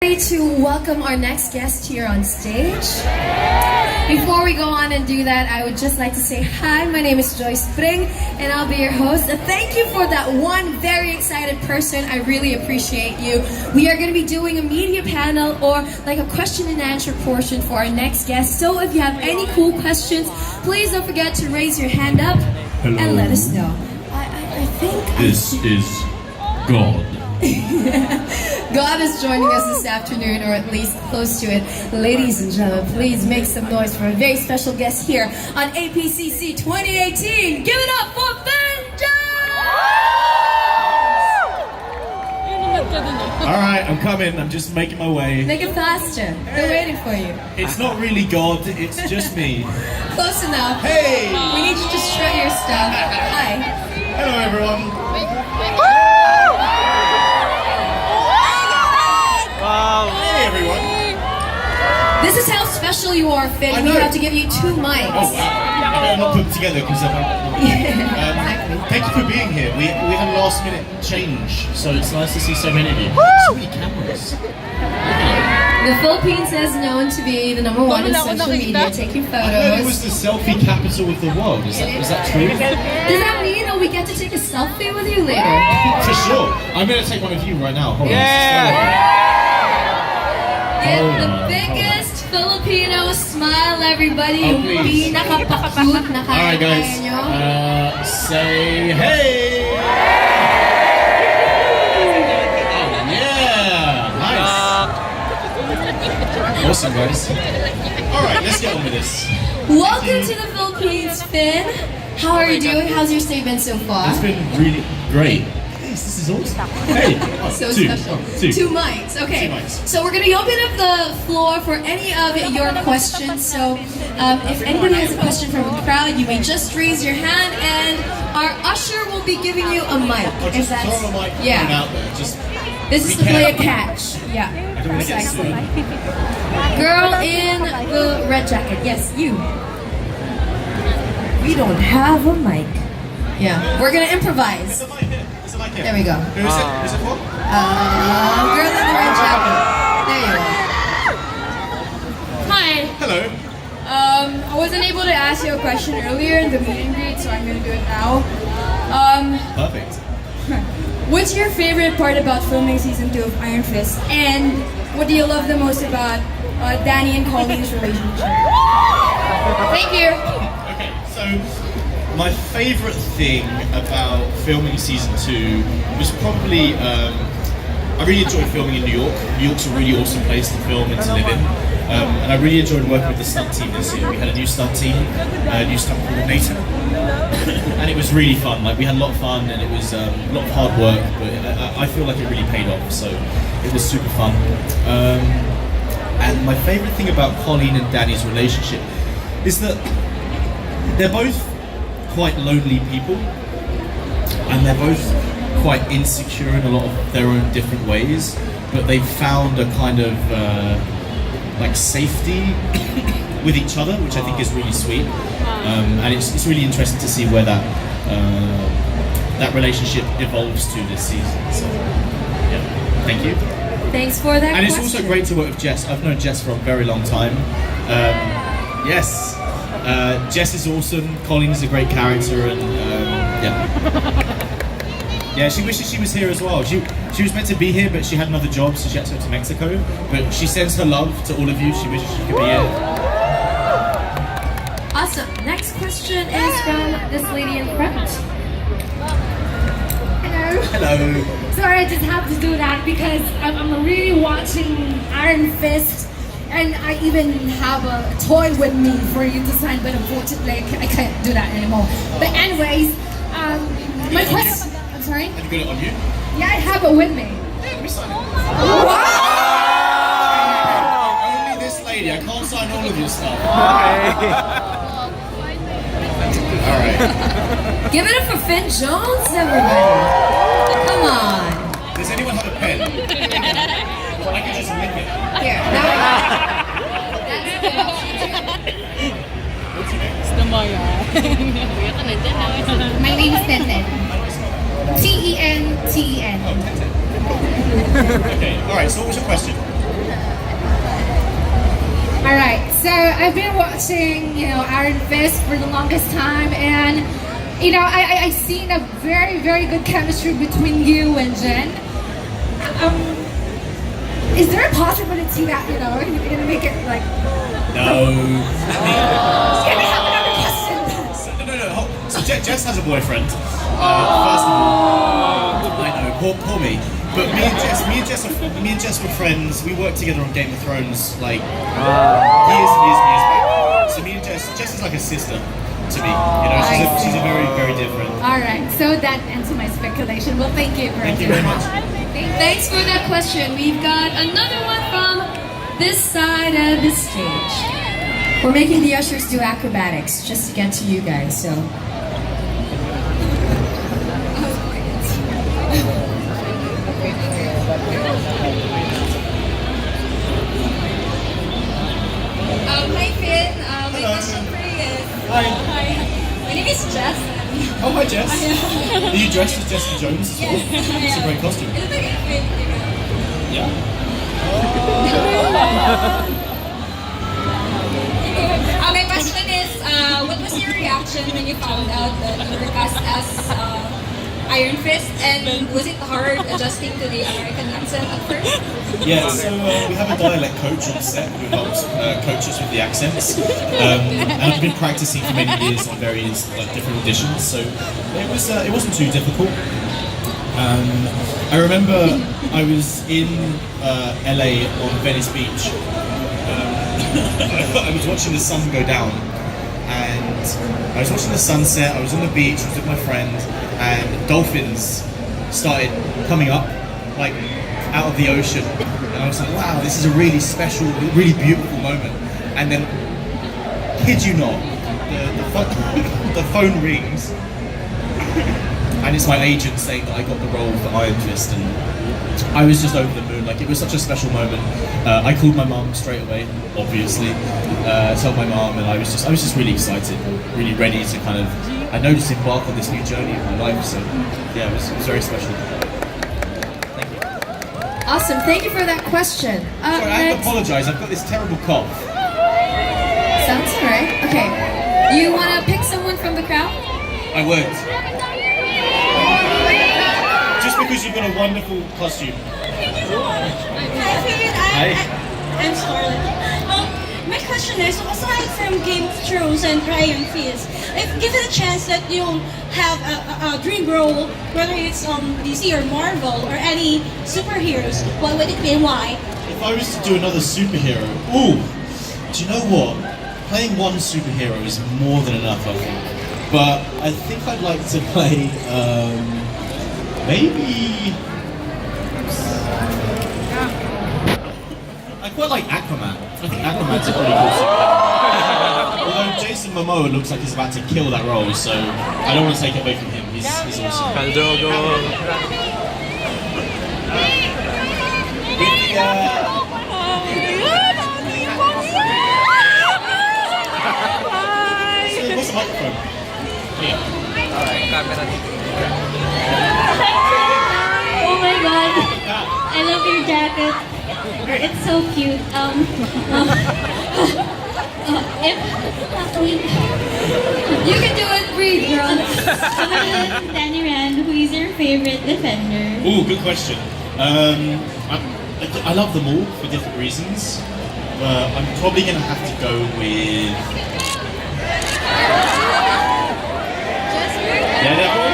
To welcome our next guest here on stage. Before we go on and do that, I would just like to say hi, my name is Joyce Spring and I'll be your host. Thank you for that one very excited person. I really appreciate you. We are going to be doing a media panel or like a question and answer portion for our next guest. So if you have any cool questions, please don't forget to raise your hand up. Hello. And let us know. I think this is God. God is joining us this afternoon, or at least close to it. Ladies and gentlemen, please make some noise for a very special guest here on APCC 2018. Give it up for Ben Jones! Alright, I'm coming. I'm just making my way. Make it faster. They're waiting for you. It's not really God, it's just me. Close enough. Hey! We need you to strut your stuff. Hi. Hello, everyone. Hey, everyone. This is how special you are, Finn. We have to give you 2 mics. Oh, wow. I better not put them together because Exactly. thank you for being here. We had a last minute change, so it's nice to see so many of you. So many cameras. The Philippines is known to be the #1 in social media, taking I heard it was photos. the selfie capital of the world. Is that true? Does that mean we get to take a selfie with you later? For sure. I'm going to take one of you right now. Hold on. Give the biggest Filipino smile, everybody. Oh, Yung please. pinaka-cute na Alright, kaya guys. nyo. Say hey! Oh, yeah! Nice. Awesome, guys. Alright, let's get on with this. Welcome to the Philippines, Finn. How are you doing? How's your stay been so far? It's been really great. This is awesome. Hey! So two. special. Oh, two. 2 mics. Okay. 2 mics. So we're going to open up the floor for any of your questions. So if anybody has a question from the crowd, you may just raise your hand, and our usher will be giving you a mic. Or If just that's throw a microphone yeah. out there. Just This is be to play a careful. catch. Yeah. I don't want to get Precisely. sued. Girl in the red jacket. Yes, you. We don't have a mic. Yeah. We're going to improvise. There's a mic here. There's a mic here. There we go. Who is it? Who's it for? Girl in the red jacket. There you go. Hi. Hello. I wasn't able to ask you a question earlier in the meet and greet, so I'm gonna do it now. Perfect. What's your favorite part about filming season 2 of Iron Fist, and what do you love the most about Danny and Colleen's relationship? Thank you. Okay, so my favourite thing about filming season 2 was probably I really enjoyed filming in New York. New York's a really awesome place to film and to live in. And I really enjoyed working with the stunt team this year. We had a new stunt team, a new stunt coordinator, and it was really fun. Like, we had a lot of fun, and it was a lot of hard work, but I feel like it really paid off, so it was super fun. And my favourite thing about Colleen and Danny's relationship is that they're both quite lonely people, and they're both quite insecure in a lot of their own different ways, but they've found a kind of like safety with each other, which I think is really sweet. And it's really interesting to see where that relationship evolves to this season. So yeah, thank you. Thanks for that And it's question. also great to work with Jess. I've known Jess for a very long time. Yes, Jess is awesome. Colleen is a great character, and yeah, she wishes she was here as well. She was meant to be here, but she had another job, so she had to go to Mexico. But she sends her love to all of you. She wishes she could be here. Awesome. Next question is from this lady in front. Hello. Hello. Sorry, I just have to do that because I'm really watching Iron Fist, and I even have a toy with me for you to sign, but unfortunately I can't do that anymore. But anyways, my question. I'm sorry. Have you got it on you? Yeah, I have it with me. Let me sign it. Wow! Only this lady. I can't sign all of your stuff. All right. Give it up for Finn Jones, everybody. Come on. Does anyone have a pen? I can just lick it. Here. Now What's your name? My name is Tenten. Tenten. Okay. All right. So what was your question? I've been watching, Iron Fist for the longest time, and I seen a very, very good chemistry between you and Jen. Is there a possibility that you're gonna make it like? No. Can I have another question? No. So Jess has a boyfriend. First of all, I know, poor me. But me and Jess were friends. We worked together on Game of Thrones like years and years and years back. So me and Jess is like a sister to me. She's a very, very different. All right, so that ends my speculation. Well, thank you Thank you very much. Thanks for that question. We've got another one from this side of the stage. We're making the ushers do acrobatics just to get to you guys, so. Hi Finn, my question for you is... Hi. My name is Jess. Oh, hi Jess. Are you dressed as Jessica Jones as well? It's a great costume. Is it okay if we... Yeah. My question is, what was your reaction when you found out that you were cast as Iron Fist, and was it hard adjusting to the American accent at first? Yeah, so we have a dialect coach on set who helps coach us with the accents. And I've been practicing for many years on various different auditions, so it wasn't too difficult. I remember I was in LA on Venice Beach. I was watching the sun go down, and I was watching the sunset. I was on the beach, I was with my friend, and dolphins started coming up, like out of the ocean, and I was like, wow, this is a really special, really beautiful moment. And then, kid you not, the phone rings, and it's my agent saying that I got the role for Iron Fist, and I was just over the moon. Like, it was such a special moment. I called my mum straight away, obviously, told my mum, and I was just really excited, really ready to kind of, I know, just embark on this new journey of my life. So yeah, it was very special. Thank you. Awesome, thank you for that question. Sorry, I have to apologise. I've got this terrible cough. Sounds alright. Okay. You want to pick someone from the crowd? I would. Just because you've got a wonderful costume. Hi, I'm Scarlett. My question is, aside from Game of Thrones and Iron Fist, if given a chance that you'll have a dream role, whether it's DC or Marvel or any superheroes, what would it be and why? If I was to do another superhero, ooh, do you know what? Playing one superhero is more than enough, I think. But I think I'd like to play, maybe... I quite like Aquaman. I think Aquaman's a pretty cool superhero. Although Jason Momoa looks like he's about to kill that role, so I don't want to take it away from him. He's awesome. What's the microphone? Yeah. Oh my god, I love your jacket. It's so cute. You can do it, breathe, girl. Danny Rand, who is your favorite defender? Ooh, good question. I love them all for different reasons. I'm probably going to have to go with Daredevil.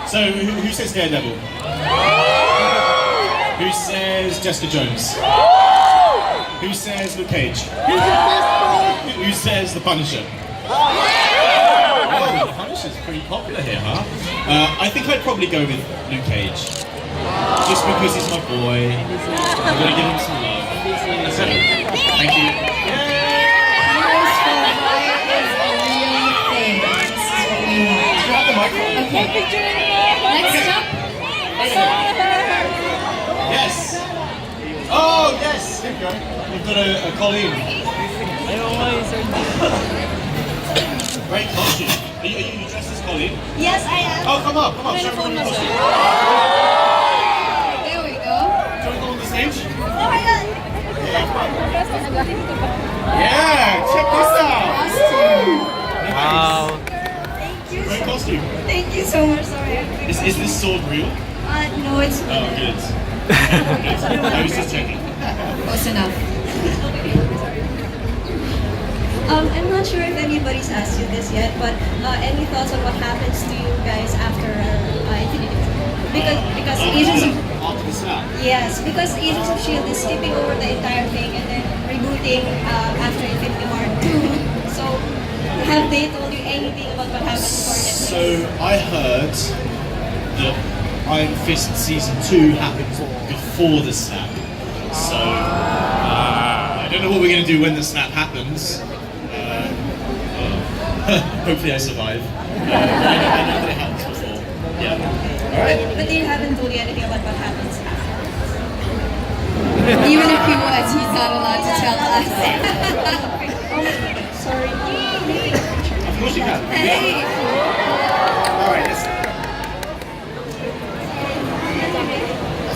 So who says Daredevil? Who says Jessica Jones? Who says Luke Cage? Who says The Punisher? Oh, The Punisher's pretty popular here, huh? I think I'd probably go with Luke Cage. Just because he's my boy. I'm gonna give him some love. So, thank you. Grab the microphone. Okay. Next up. Yes. Oh, yes. Here we go. We've got a Colleen. Great costume. Are you dressed as Colleen? Yes, I am. Oh, come on. Show everyone your costume. There we go. Do you want to go on the stage? Oh my god. sword real? No, it's Oh, good. Good. I was just checking. Close enough. I'm not sure if anybody's asked you this yet, but any thoughts on what happens to you guys after Infinity War? Because Agents of After the snap. yes, because Agents of Shield is skipping over the entire thing and then rebooting after Infinity War 2. So have they told you anything about what happens for next? So I heard that Iron Fist season 2 happens before the snap. So I don't know what we're going to do when the snap happens. Hopefully I survive. I know that it happens before. Yeah. Alright. But they haven't told you anything about what happens after. Even if he was, he's not allowed to tell us. Sorry. Of course you can. Hey! Alright, let's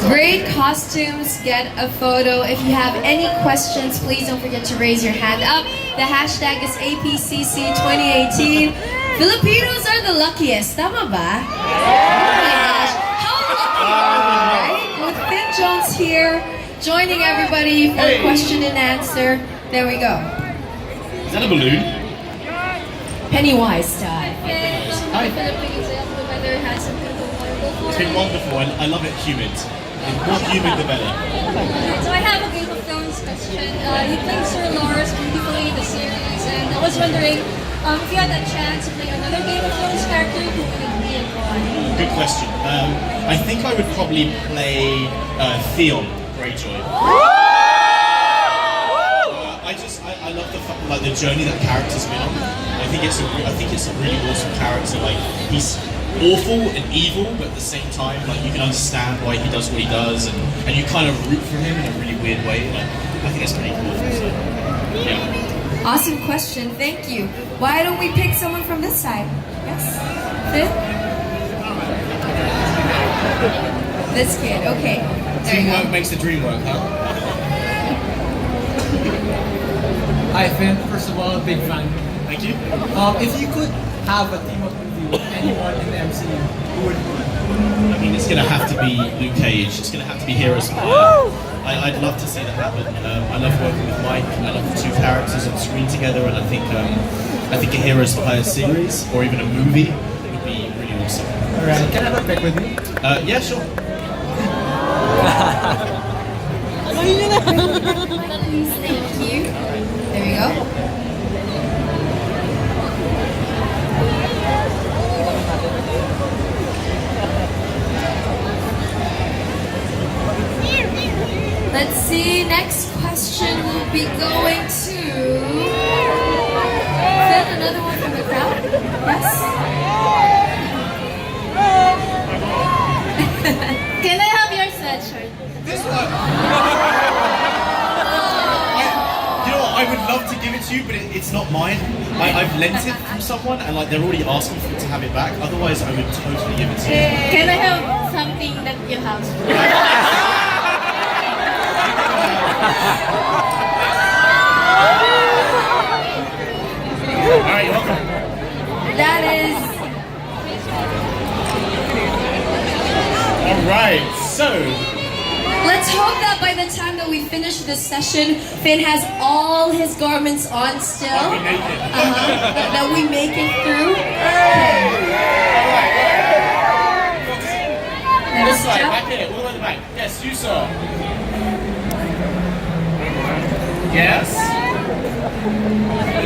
Great costumes, get a photo. If you have any questions, please don't forget to raise your hand up. The hashtag is APCC2018. Filipinos are the luckiest. Tama ba? Oh my gosh. How lucky are we, right? With Finn Jones here, joining everybody for question and answer. There we go. Is that a balloon? Pennywise style. Hi. Philippines, the weather has been wonderful. It's been wonderful. I love it humid. The more humid, the better. So I have a Game of Thrones question. You played Sir Loras beautifully in the series, and I was wondering if you had a chance to play another Game of Thrones character, who would it be and why? Good question. I think I would probably play Theon Greyjoy. I love the journey that character's been on. I think it's a really awesome character. Like he's awful and evil, but at the same time, like you can understand why he does what he does, and you kind of root for him in a really weird way. And I think it's pretty cool. So, yeah. Awesome question, thank you. Why don't we pick someone from this side? Yes? Finn? This kid, okay. There you Teamwork go. makes the dream work, huh? Hi Finn, first of all, big fan. Thank you. If you could have a team up movie with anyone in the MCU, who would you? I mean, it's going to have to be Luke Cage. It's going to have to be Heroes of Fire. I'd love to see that happen. I love working with Mike. I love the two characters on screen together, and I think a Heroes of Fire series or even a movie would be really awesome. Alright, can I have a pic with you? Yeah, sure. Thank you. There we go. Let's see, next question will be going to... Then another one from the crowd? Yes? Can I have your sweatshirt? This one. You know what? I would love to give it to you, but it's not mine. I've lent it from someone, and like they're already asking for it to have it back. Otherwise, I would totally give it to you. Can I have something that you have? All right, you're welcome. That is... All right, so. Let's hope that by the time that we finish this session, Finn has all his garments on still. I'll be naked. That we make it through. This side, back here, all the way in the back. Yes, you, sir. Yes.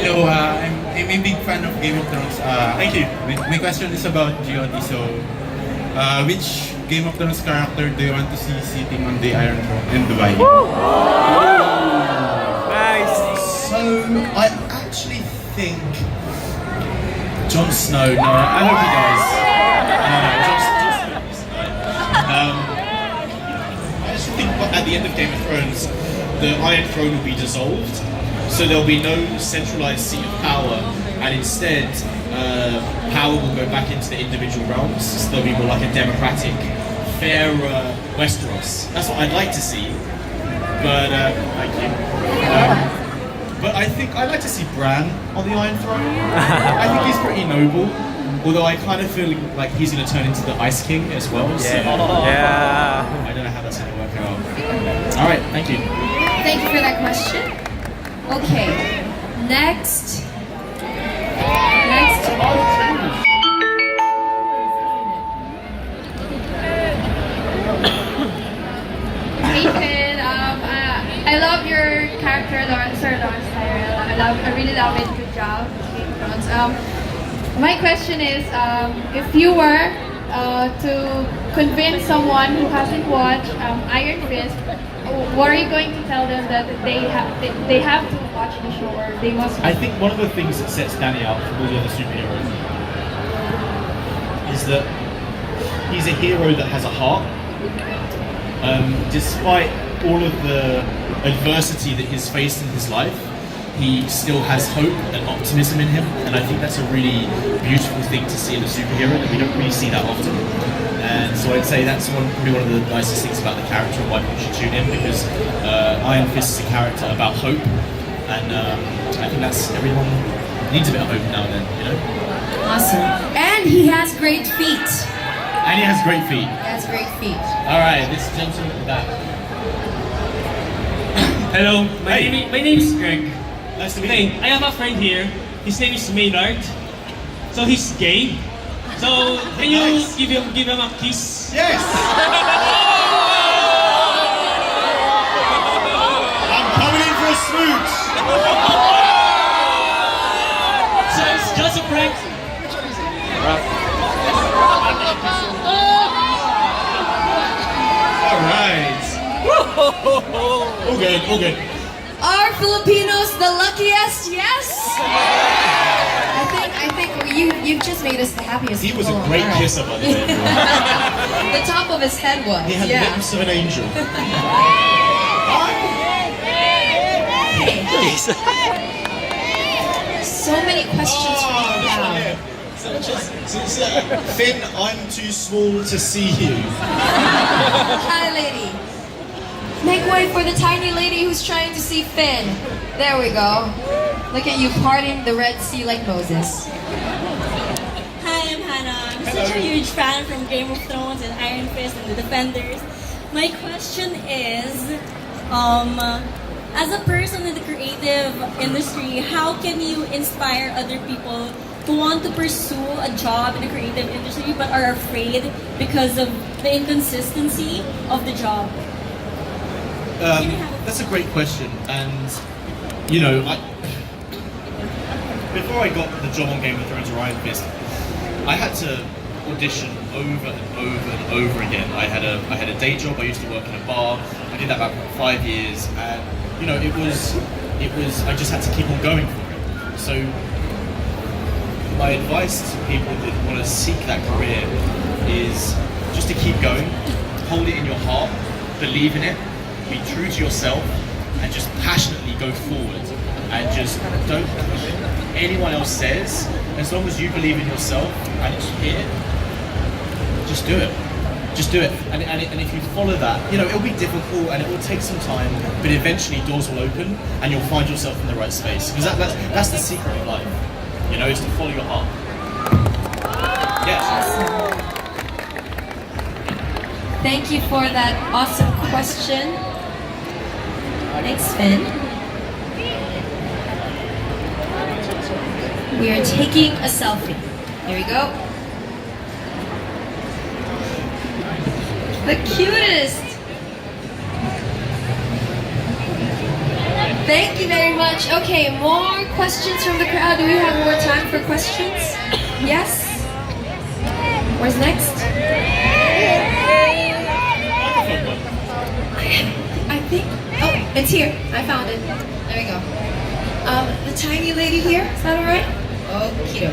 Hello, I'm a big fan of Game of Thrones. Thank you. My question is about GOT. So, which Game of Thrones character do you want to see sitting on the Iron Throne in Dubai? So, I actually think Jon Snow. No, I hope he does. Jon Snow. I just think at the end of Game of Thrones, the Iron Throne will be dissolved, so there'll be no centralized seat of power, and instead, power will go back into the individual realms. So there'll be more like a democratic, fair Westeros. That's what I'd like to see. But thank you. But I think I'd like to see Bran on the Iron Throne. I think he's pretty noble. Although I kind of feel like he's going to turn into the Ice King as well. So Yeah. I don't know how that's going to work out. All right, thank you. Thank you for that question. Okay, next. Ethan, I love your character, Sir Lawrence Tyrell. I really love it. Good job, Game of Thrones. My question is, if you were to convince someone who hasn't watched Iron Fist, what are you going to tell them that they have to watch the show or they must? I think one of the things that sets Danny out from all the other superheroes is that he's a hero that has a heart. Despite all of the adversity that he's faced in his life, he still has hope and optimism in him, and I think that's a really beautiful thing to see in a superhero that we don't really see that often. And so I'd say that's probably one of the nicest things about the character and why people should tune in, because Iron Fist is a character about hope, and I think that's everyone needs a bit of hope now and then, you know. Awesome. And he has great feet. And he has great feet. He has great feet. All right, this gentleman with that. Hello, my name is Greg. Nice to meet Hey, you. I have a friend here. His name is Maynard. So he's gay. So can you Nice. give him a kiss? Yes. I'm coming in for a smooch. So it's just a prank. All right. All good, all good. Are Filipinos the luckiest? Yes. I think you've just made us the happiest. He was a people. great All right. kisser, by the way. The top of his head was. He had the yeah. lips of an angel. So many questions for you now. Finn, I'm too small to see you. Hi, lady. Make way for the tiny lady who's trying to see Finn. There we go. Look at you parting the Red Sea like Moses. Hi, I'm Hannah. I'm such a huge fan from Game of Thrones and Iron Fist and The Defenders. My question is, as a person in the creative industry, how can you inspire other people to want to pursue a job in the creative industry but are afraid because of the inconsistency of the job? That's a great question, and you know, before I got the job on Game of Thrones or Iron Fist, I had to audition over and over and over again. I had a day job. I used to work in a bar. I did that about 5 years, and you know, it was. I just had to keep on going for it. So my advice to people that want to seek that career is just to keep going, hold it in your heart, believe in it, be true to yourself, and just passionately go forward. And just don't care what anyone else says. As long as you believe in yourself and it's here, just do it. Just do it. And if you follow that, you know, it'll be difficult and it will take some time, but eventually doors will open and you'll find yourself in the right space. Because that's the secret of life, you know, is to follow your heart. Yes. Thank you for that awesome question. Thanks, Finn. We are taking a selfie. Here we go. The cutest. Thank you very much. Okay, more questions from the crowd. Do we have more time for questions? Yes? Where's next? I think, oh, it's here. I found it. There we go. The tiny lady here, is that alright? Okay.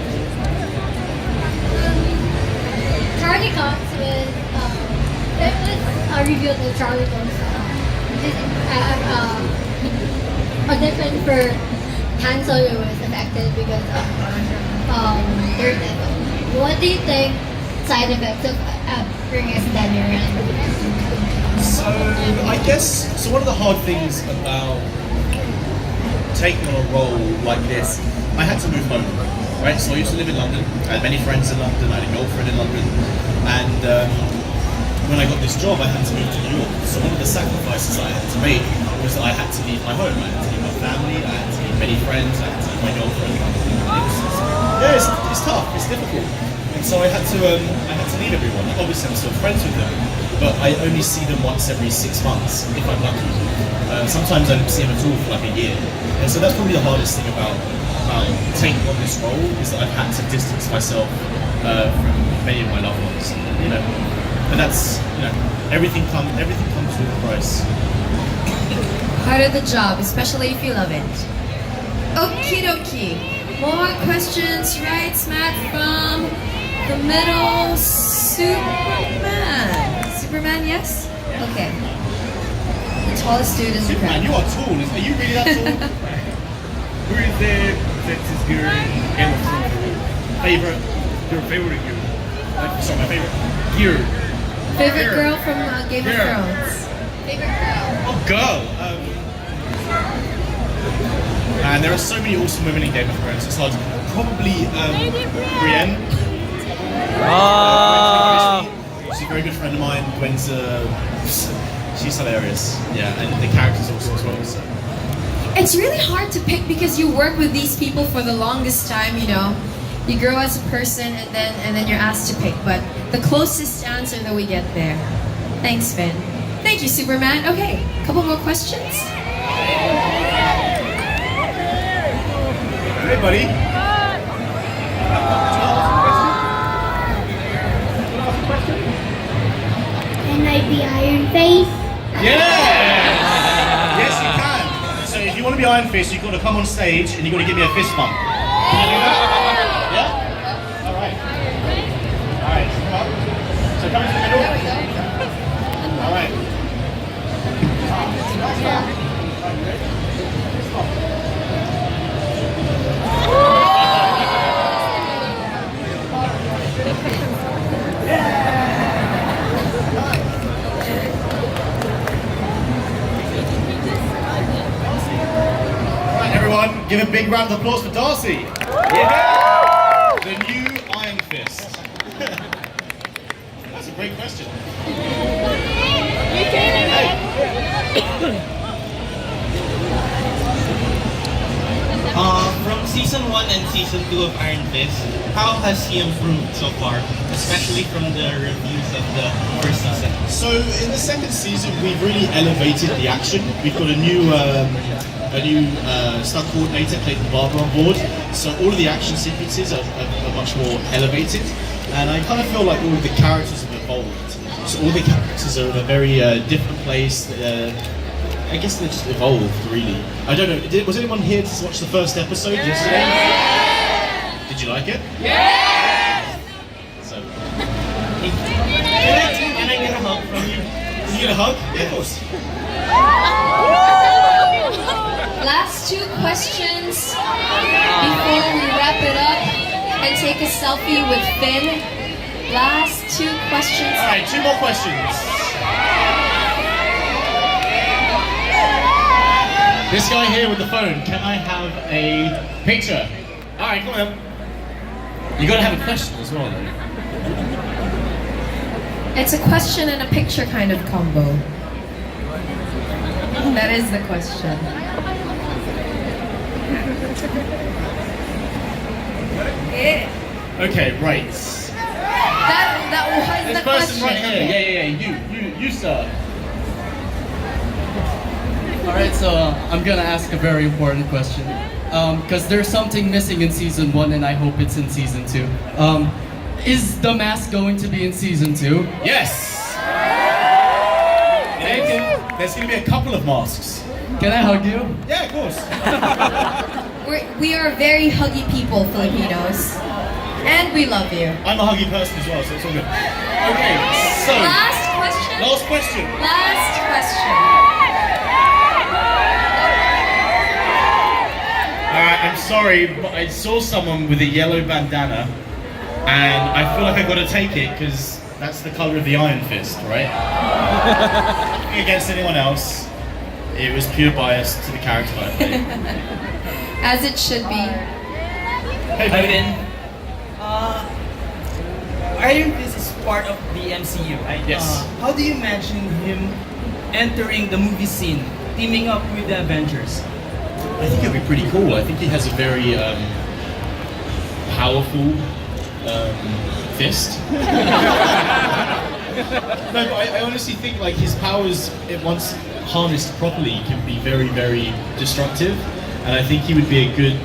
Charlie Cox was that was revealed that Charlie Cox audition for Han Solo was affected because of their death. What do you think side effects of bringing a Daniel? So I guess one of the hard things about taking on a role like this, I had to move home. right? So I used to live in London. I had many friends in London. I had a girlfriend in London, and when I got this job, I had to move to New York. So one of the sacrifices I had to make was that I had to leave my home. I had to leave my family. I had to leave many friends. I had to leave my girlfriend. It's tough. It's difficult. And so I had to leave everyone. Obviously, I'm still friends with them, but I only see them once every 6 months if I'm lucky. Sometimes I don't see them at all for like a year. And so that's probably the hardest thing about taking on this role is that I've had to distance myself from many of my loved ones. You know, but that's everything comes with a price. Part of the job, especially if you love it. Okie dokie. More questions, right, Matt, from the middle. Superman, yes? Okay. The tallest dude in the crowd. Superman, you are tall. Are you really that tall? Who is the sexiest girl in Game of Thrones? Favorite? Your favorite girl? Sorry, my favorite. Girl. Favorite girl from Game of Girl. Thrones. Favorite girl. Oh, girl. And there are so many awesome women in Game of Thrones. It's hard. Probably Brienne. She's a very good friend of mine. Gwen's she's hilarious. Yeah, and the character's awesome as well. So. It's really hard to pick because you work with these people for the longest time, you know. You grow as a person and then you're asked to pick, but the closest answer that we get there. Thanks, Finn. Thank you, Superman. Okay, a couple more questions. Hey, buddy. Can I be Iron Face? Yes, you can. So if you want to be Iron Fist, you've got to come on stage and you've got to give me a fist bump. Can you do that? Yeah? Alright. Alright, come on. So come into the middle. Alright. Everyone, give a big round of applause for Darcy. Yeah. The new Iron Fist. That's a great question. From season 1 and season 2 of Iron Fist, how has he improved so far, especially from the reviews of the first season? So in the second season, we've really elevated the action. We've got a new stunt coordinator, Clayton Barber, on board. So all of the action sequences are much more elevated, and I kind of feel like all of the characters have evolved. So all the characters are in a very different place. I guess they just evolved, really. I don't know. Was anyone here to watch the first episode yesterday? Did you like it? Yeah! So. Can I get a hug from you? Can you get a hug? Yeah, of course. Last two questions before we wrap it up and take a selfie with Finn. Last two questions. All right, 2 more questions. This guy here with the phone, can I have a picture? All right, come on. You gotta have a question as well, though. It's a question and a picture kind of combo. That is the question. Okay, right. That was This the person question. right here. Yeah. You, sir. Alright, so I'm gonna ask a very important question. Because there's something missing in season 1 and I hope it's in season 2. Is the mask going to be in season 2? Yes! There's going to be a couple of masks. Can I hug you? Yeah, of course. We are very huggy people, Filipinos. And we love you. I'm a huggy person as well, so it's all good. Okay, so... Last question? Last question. Last question. Alright, I'm sorry, but I saw someone with a yellow bandana, and I feel like I've got to take it, because that's the colour of the Iron Fist, right? Nothing against anyone else. It was pure bias to the character I played. As it should be. Hey, Hi, Ben. Ben. Iron Fist is part of the MCU, right? Yes. How do you imagine him entering the movie scene, teaming up with the Avengers? I think it'd be pretty cool. I think he has a very powerful fist. No, but I honestly think like his powers, once harnessed properly, can be very, very destructive. And I think he would be a good,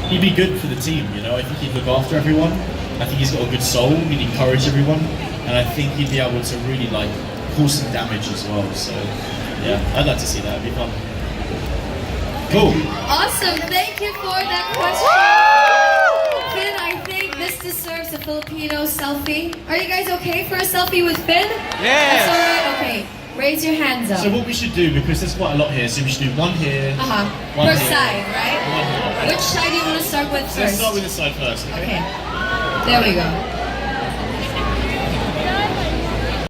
he'd be good for the team. You know, I think he'd look after everyone. I think he's got a good soul. He'd encourage everyone, and I think he'd be able to really like cause some damage as well. So yeah, I'd like to see that. It'd be fun. Cool. Awesome. Thank you for that question. Finn, I think this deserves a Filipino selfie. Are you guys okay for a selfie with Finn? Yes. That's alright? Okay. Raise your hands up. So what we should do, because there's quite a lot here, so we should do one here, one Per here, side, right? one here. Which side do you want to start with So let's first? start with this side first, okay? Okay. There we go.